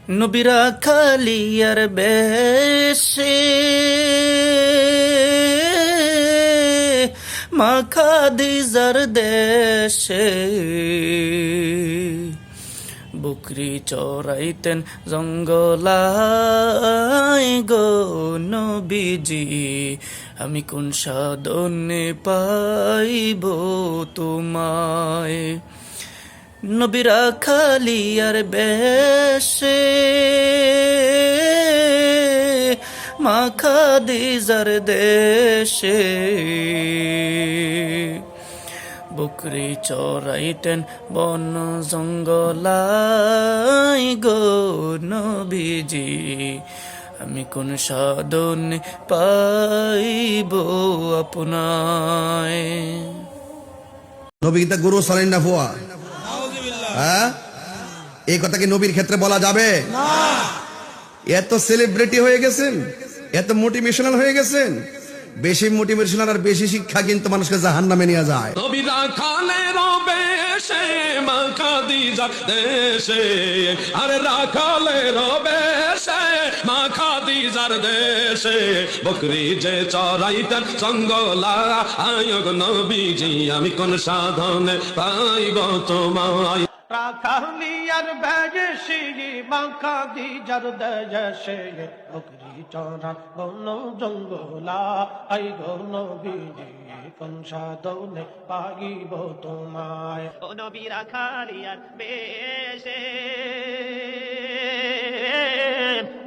নবীরা খালিয়ার বেশে মা খাদিজার দেশে বকরি চড়াইতেন জঙ্গলায় গো নবীজি, আমি কোন সাধনে পাইব তোমায়। নবীরা খালিয়ার বেশে মা খাদিজার দেশে বকরি চড়াইতেন বন জঙ্গলায় গো নবীজি, আমি কোন সাধনে পাইব আপনায়। নবী কিন্তু গুরু সালেন না ফুয়া, হ্যাঁ? এই কথা কি নবীর ক্ষেত্রে বলা যাবে? এত সেলিব্রিটি হয়ে গেছেন, এত মোটিভেশনাল হয়ে গেছেন। বেশি মোটিভেশনাল আর বেশি শিক্ষা কিন্তু মানুষকে জাহান্নামে নিয়ে যায়। নবীরা খালের বেশে মা খাদিজার দেশে, আরে রাখালের বেশে মা খাদিজার দেশে বকরি যে চড়াইতেন জঙ্গলা আয়োগ নবীজি, আমি কোন সাধনে পাইব তোমায়। রাখালিয়ার বেশে মা খাদিজার দেশে বকরি চড়া বন জঙ্গলা আই গো নবীজি, কোন সাধনে পাইব তোমায়। ও নবী রাখালিয়ার বেশে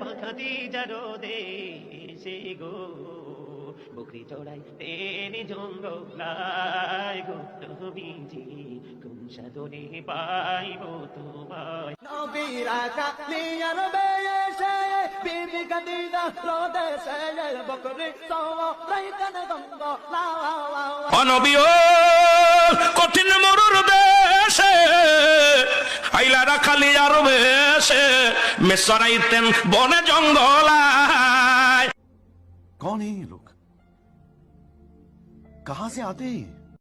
মা খাদিজার দেশে গো বকরি চড়াই তেনে জঙ্গলায় গো নবীজি, কোন সাধনে পাইব তোমায়। নবী রাখালিয়ার বেশে বিবি খাদিজা দেশে বকরি চড়াইতেন জঙ্গলা। অনবী ও কঠিন মরুর দেশে আইলা রাখালি আর বেশে মেসরাইতেন বনে জঙ্গলায়। कौन है ये लोग? कहां से आते हैं?